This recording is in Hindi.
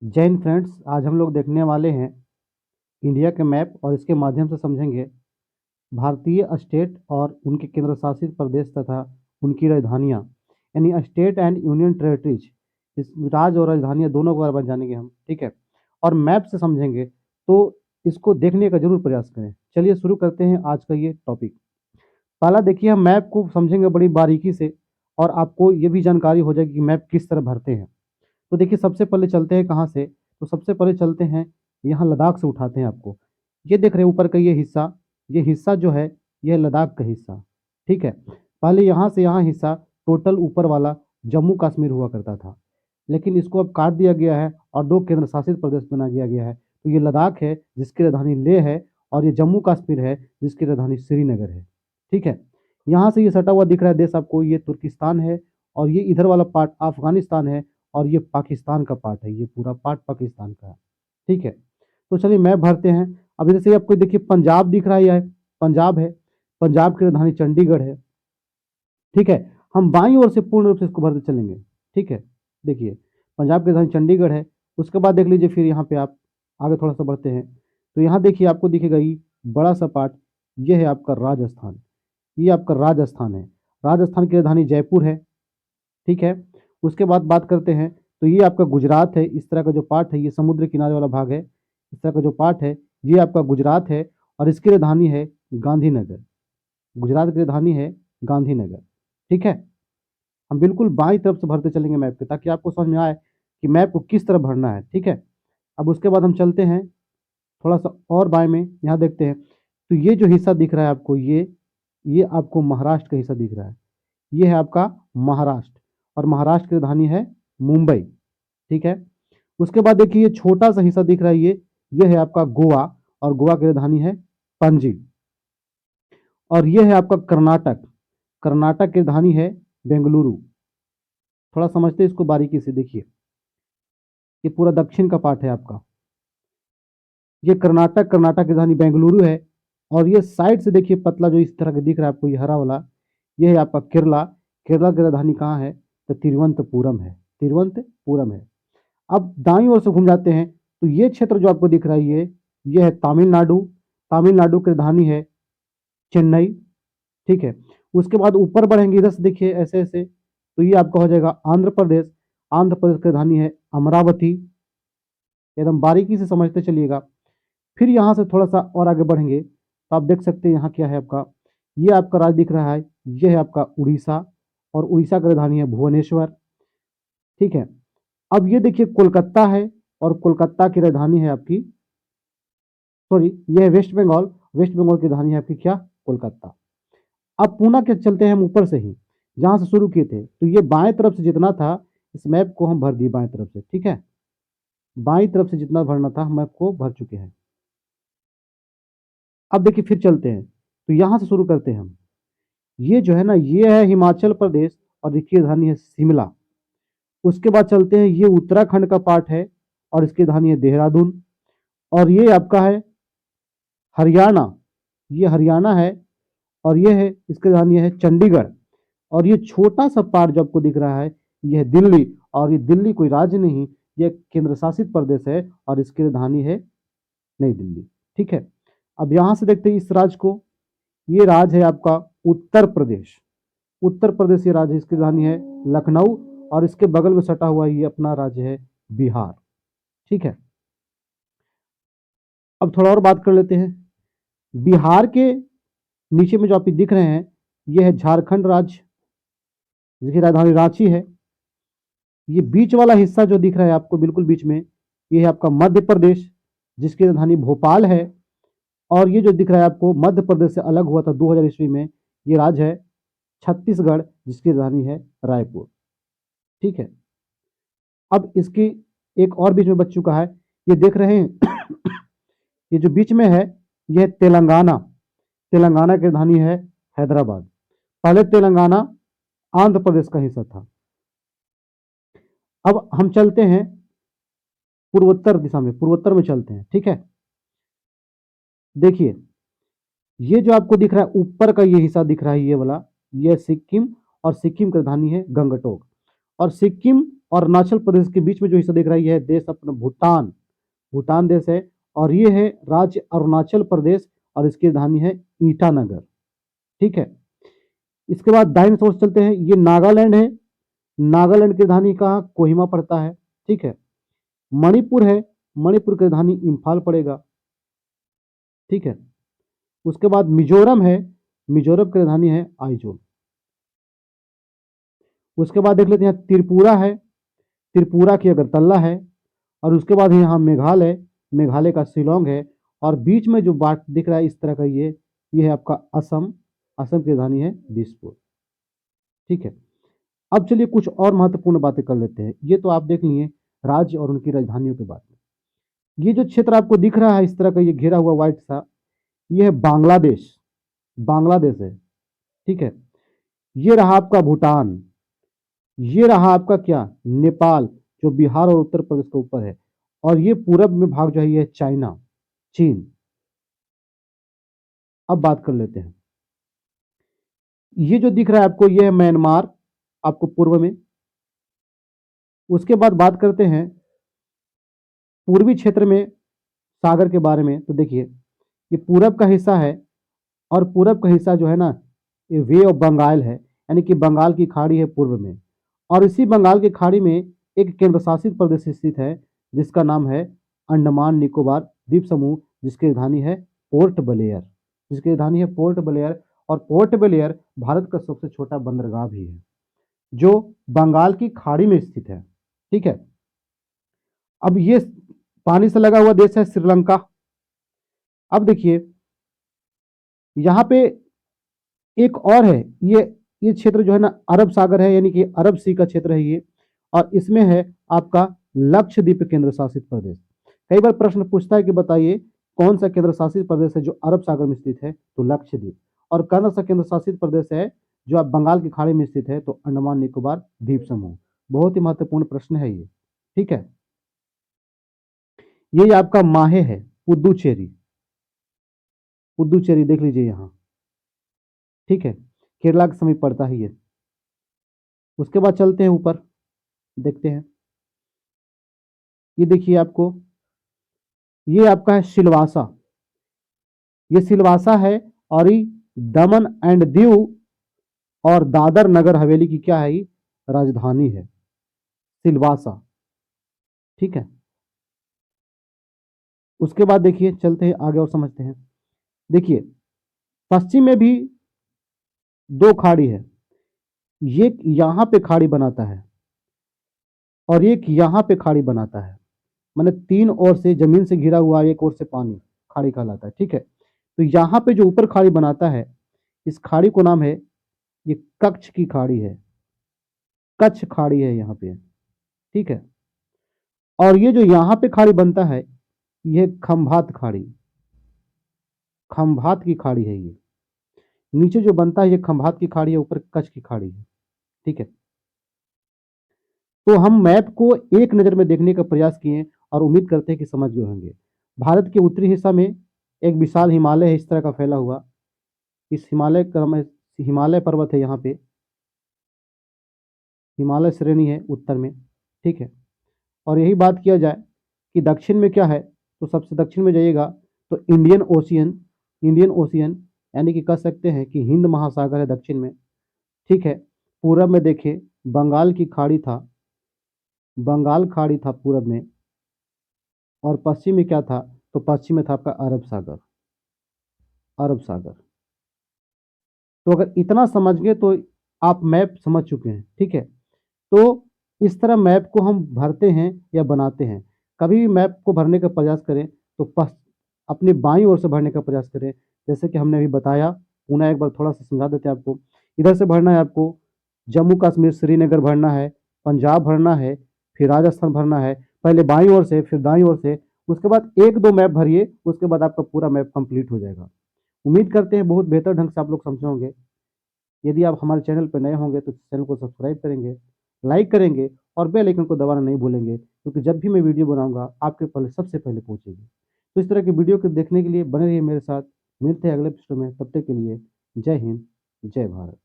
जय हिंद फ्रेंड्स। आज हम लोग देखने वाले हैं इंडिया के मैप और इसके माध्यम से समझेंगे भारतीय स्टेट और उनके केंद्र शासित प्रदेश तथा उनकी राजधानियाँ, यानी स्टेट एंड यूनियन टेरिटरीज। इस राज्य और राजधानियाँ दोनों के बारे में जानेंगे हम, ठीक है। और मैप से समझेंगे, तो इसको देखने का जरूर प्रयास करें। चलिए शुरू करते हैं आज का ये टॉपिक। पहला देखिए, हम मैप को समझेंगे बड़ी बारीकी से और आपको ये भी जानकारी हो जाएगी कि मैप किस तरह भरते हैं। तो देखिए, सबसे पहले चलते हैं कहाँ से, तो सबसे पहले चलते हैं यहाँ लद्दाख से उठाते हैं आपको। ये देख रहे हैं ऊपर का ये हिस्सा जो है यह लद्दाख का हिस्सा, ठीक है। पहले यहाँ से यहाँ हिस्सा टोटल ऊपर वाला जम्मू कश्मीर हुआ करता था, लेकिन इसको अब काट दिया गया है और दो केंद्र शासित प्रदेश बना दिया गया है। तो ये लद्दाख है जिसकी राजधानी लेह है, और ये जम्मू कश्मीर है जिसकी राजधानी श्रीनगर है, ठीक है। यहाँ से ये सटा हुआ दिख रहा है देश आपको, ये तुर्किस्तान है, और ये इधर वाला पार्ट अफगानिस्तान है, और ये पाकिस्तान का पार्ट है, ये पूरा पार्ट पाकिस्तान का है, ठीक है। तो चलिए मैप भरते हैं। अब इधर से आपको देखिए पंजाब दिख रहा है, यह पंजाब है, पंजाब की राजधानी चंडीगढ़ है, ठीक है। हम बाईं ओर से पूर्ण रूप से इसको भरते चलेंगे, ठीक है। देखिए पंजाब की राजधानी चंडीगढ़ है। उसके बाद देख लीजिए, फिर यहाँ पे आप आगे थोड़ा सा बढ़ते हैं, तो यहाँ देखिए आपको दिखेगा ये बड़ा सा पार्ट, ये है आपका राजस्थान, ये आपका राजस्थान है। राजस्थान की राजधानी जयपुर है, ठीक है। उसके बाद बात करते हैं, तो ये आपका गुजरात है। इस तरह का जो पार्ट है ये समुद्र किनारे वाला भाग है, इस तरह का जो पार्ट है ये आपका गुजरात है, और इसकी राजधानी है गांधीनगर। गुजरात की राजधानी है गांधीनगर, ठीक है। हम बिल्कुल बाईं तरफ से भरते चलेंगे मैप के, ताकि आपको समझ में आए कि मैप को किस तरह भरना है, ठीक है। अब उसके बाद हम चलते हैं थोड़ा सा और बाएं में, यहाँ देखते हैं, तो ये जो हिस्सा दिख रहा है आपको, ये आपको महाराष्ट्र का हिस्सा दिख रहा है, ये है आपका महाराष्ट्र, और महाराष्ट्र की राजधानी है मुंबई, ठीक है। उसके बाद देखिए ये छोटा सा हिस्सा दिख रहा है, ये है आपका गोवा, और गोवा की राजधानी है पणजी। और ये है आपका कर्नाटक, कर्नाटक की राजधानी है बेंगलुरु। थोड़ा समझते हैं इसको बारीकी से, देखिए ये पूरा दक्षिण का पार्ट है आपका, ये कर्नाटक, कर्नाटक की राजधानी बेंगलुरु है। और ये साइड से देखिए पतला जो इस तरह का दिख रहा है आपको, ये हरा वाला, ये है आपका केरला। केरला की राजधानी कहाँ है, तो तिरुवनंतपुरम है, तिरुवनंतपुरम है। अब दाईं ओर से घूम जाते हैं, तो ये क्षेत्र जो आपको दिख रहा है ये है तमिलनाडु। तमिलनाडु की राजधानी है चेन्नई, ठीक है। उसके बाद ऊपर बढ़ेंगे इधर से, देखिए ऐसे ऐसे, तो ये आपका हो जाएगा आंध्र प्रदेश। आंध्र प्रदेश की राजधानी है अमरावती। एकदम बारीकी से समझते चलिएगा। फिर यहाँ से थोड़ा सा और आगे बढ़ेंगे, तो आप देख सकते हैं यहाँ क्या है आपका, ये आपका राज्य दिख रहा है, ये है आपका उड़ीसा, और उड़ीसा की राजधानी है भुवनेश्वर, ठीक है। अब ये देखिए कोलकाता है, और कोलकाता की राजधानी है आपकी, सॉरी, ये है वेस्ट बंगाल। वेस्ट बंगाल की राजधानी है आपकी क्या, कोलकाता। अब पूना के चलते हैं हम ऊपर से ही, जहां से शुरू किए थे, तो ये बाएं तरफ से जितना था इस मैप को हम भर दिए बाएं तरफ से, ठीक है। बाईं तरफ से जितना भरना था हम मैप को भर चुके हैं। अब देखिए फिर चलते हैं, तो यहां से शुरू करते हैं हम। ये जो है ना, ये है हिमाचल प्रदेश, और इसकी राजधानी है शिमला। उसके बाद चलते हैं, ये उत्तराखंड का पार्ट है, और इसकी राजधानी है देहरादून। और ये आपका है हरियाणा, ये हरियाणा है, और ये है इसकी राजधानी है चंडीगढ़। और ये छोटा सा पार्ट जो आपको दिख रहा है ये है दिल्ली, और ये दिल्ली कोई राज्य नहीं, ये केंद्र शासित प्रदेश है, और इसकी राजधानी है नई दिल्ली, ठीक है। अब यहां से देखते हैं इस राज्य को, ये राज्य है आपका उत्तर प्रदेश। उत्तर प्रदेश ये राज्य, इसकी राजधानी है लखनऊ, और इसके बगल में सटा हुआ ये अपना राज्य है बिहार, ठीक है। अब थोड़ा और बात कर लेते हैं। बिहार के नीचे में जो आप दिख रहे हैं ये है झारखंड राज्य, जिसकी राजधानी रांची है। ये बीच वाला हिस्सा जो दिख रहा है आपको बिल्कुल बीच में, ये है आपका मध्य प्रदेश, जिसकी राजधानी भोपाल है। और ये जो दिख रहा है आपको मध्य प्रदेश से अलग हुआ था 2000 ईस्वी में, ये राज्य है छत्तीसगढ़, जिसकी राजधानी है रायपुर, ठीक है। अब इसकी एक और बीच में बच चुका है, ये देख रहे हैं ये जो बीच में है ये है तेलंगाना। तेलंगाना की राजधानी है हैदराबाद। पहले तेलंगाना आंध्र प्रदेश का हिस्सा था। अब हम चलते हैं पूर्वोत्तर दिशा में, पूर्वोत्तर में चलते हैं, ठीक है। देखिए ये जो आपको दिख रहा है ऊपर का ये हिस्सा दिख रहा है, ये वाला, ये सिक्किम, और सिक्किम की राजधानी है गंगटोक। और सिक्किम और अरुणाचल प्रदेश के बीच में जो हिस्सा दिख रहा है यह है देश अपना भूटान, भूटान देश है। और ये है राज्य अरुणाचल प्रदेश और इसकी राजधानी है ईटानगर। ठीक है, इसके बाद दाहिने ओर चलते हैं, ये नागालैंड है। नागालैंड की राजधानी कहाँ, कोहिमा पड़ता है। ठीक है, मणिपुर है, मणिपुर की राजधानी इम्फाल पड़ेगा। ठीक है, उसके बाद मिजोरम है, मिजोरम की राजधानी है आइजोल। उसके बाद देख लेते हैं त्रिपुरा है, त्रिपुरा की अगरतला है। और उसके बाद यहाँ मेघालय, मेघालय का शिलोंग है। और बीच में जो बात दिख रहा है इस तरह का ये है आपका असम, असम की राजधानी है दिसपुर। ठीक है, अब चलिए कुछ और महत्वपूर्ण बातें कर लेते हैं। ये तो आप देख लिए राज्य और उनकी राजधानियों के बारे में। ये जो क्षेत्र आपको दिख रहा है इस तरह का, ये घेरा हुआ व्हाइट सा, ये है बांग्लादेश, बांग्लादेश है। ठीक है, ये रहा आपका भूटान, ये रहा आपका क्या, नेपाल, जो बिहार और उत्तर प्रदेश के ऊपर है। और ये पूरब में भाग जो है ये चाइना, चीन। अब बात कर लेते हैं, ये जो दिख रहा है आपको ये है म्यांमार, आपको पूर्व में। उसके बाद बात करते हैं पूर्वी क्षेत्र में सागर के बारे में। तो देखिए ये पूरब का हिस्सा है, और पूरब का हिस्सा जो है ना ये वे ऑफ बंगाल है, यानी कि बंगाल की खाड़ी है पूर्व में। और इसी बंगाल की खाड़ी में एक केंद्र शासित प्रदेश स्थित है जिसका नाम है अंडमान निकोबार द्वीप समूह, जिसकी राजधानी है पोर्ट ब्लेयर, जिसकी राजधानी है पोर्ट ब्लेयर। और पोर्ट ब्लेयर भारत का सबसे छोटा बंदरगाह भी है जो बंगाल की खाड़ी में स्थित है। ठीक है, अब ये पानी से लगा हुआ देश है श्रीलंका। अब देखिए यहाँ पे एक और है, ये क्षेत्र जो है ना अरब सागर है, यानी कि अरब सी का क्षेत्र है ये। और इसमें है आपका लक्षद्वीप केंद्र शासित प्रदेश। कई बार प्रश्न पूछता है कि बताइए कौन सा केंद्र शासित प्रदेश है जो अरब सागर में स्थित है, तो लक्षद्वीप। और कौन सा केंद्र शासित प्रदेश है जो आप बंगाल की खाड़ी में स्थित है, तो अंडमान निकोबार द्वीप समूह। बहुत ही महत्वपूर्ण प्रश्न है ये। ठीक है, ये आपका माहे है, पुदुचेरी, पुदुचेरी देख लीजिए यहाँ। ठीक है, केरला के समीप पड़ता है ये। उसके बाद चलते हैं ऊपर, देखते हैं। ये देखिए आपको, ये आपका है सिलवासा, ये सिलवासा है। और ये दमन एंड दीव और दादर नगर हवेली की क्या है, ये राजधानी है सिलवासा। ठीक है, उसके बाद देखिए चलते हैं आगे और समझते हैं। देखिए पश्चिम में भी दो खाड़ी है, ये यहां पे खाड़ी बनाता है और एक यहां पे खाड़ी बनाता है। माने तीन ओर से जमीन से घिरा हुआ, एक ओर से पानी, खाड़ी कहलाता है। ठीक है, तो यहाँ पे जो ऊपर खाड़ी बनाता है इस खाड़ी को नाम है, ये कच्छ की खाड़ी है, कच्छ खाड़ी है यहाँ पे। ठीक है, और ये जो यहाँ पे खाड़ी बनता है ये खंभात खाड़ी, खंभात की खाड़ी है ये। नीचे जो बनता है ये खंभात की खाड़ी है, ऊपर कच्छ की खाड़ी है। ठीक है, तो हम मैप को एक नज़र में देखने का प्रयास किए और उम्मीद करते हैं कि समझ गए होंगे। भारत के उत्तरी हिस्सा में एक विशाल हिमालय है इस तरह का फैला हुआ। इस हिमालय क्रम, हिमालय पर्वत है यहाँ पे, हिमालय श्रेणी है उत्तर में। ठीक है, और यही बात किया जाए कि दक्षिण में क्या है, तो सबसे दक्षिण में जाइएगा तो इंडियन ओशियन, इंडियन ओशियन, यानी कि कह सकते हैं कि हिंद महासागर है दक्षिण में। ठीक है, पूरब में देखिए बंगाल की खाड़ी था, बंगाल खाड़ी था पूरब में। और पश्चिम में क्या था, तो पश्चिम में था आपका अरब सागर, अरब सागर। तो अगर इतना समझ गए तो आप मैप समझ चुके हैं। ठीक है, तो इस तरह मैप को हम भरते हैं या बनाते हैं। कभी भी मैप को भरने का प्रयास करें तो अपनी बाईं ओर से भरने का प्रयास करें, जैसे कि हमने अभी बताया। पुनः एक बार थोड़ा सा समझा देते हैं आपको। इधर से भरना है आपको, जम्मू कश्मीर श्रीनगर भरना है, पंजाब भरना है, फिर राजस्थान भरना है। पहले बाईं ओर से फिर दाईं ओर से, उसके बाद एक दो मैप भरिए, उसके बाद आपका पूरा मैप कंप्लीट हो जाएगा। उम्मीद करते हैं बहुत बेहतर ढंग से आप लोग समझे होंगे। यदि आप हमारे चैनल पर नए होंगे तो चैनल को सब्सक्राइब करेंगे, लाइक करेंगे और बेल आइकन को दबाना नहीं भूलेंगे, क्योंकि जब भी मैं वीडियो बनाऊंगा आपके पहले सबसे पहले पहुंचेगी। तो इस तरह की वीडियो को देखने के लिए बने रहिए मेरे साथ। मिलते हैं अगले एपिसोड में, तब तक के लिए जय हिंद, जय भारत।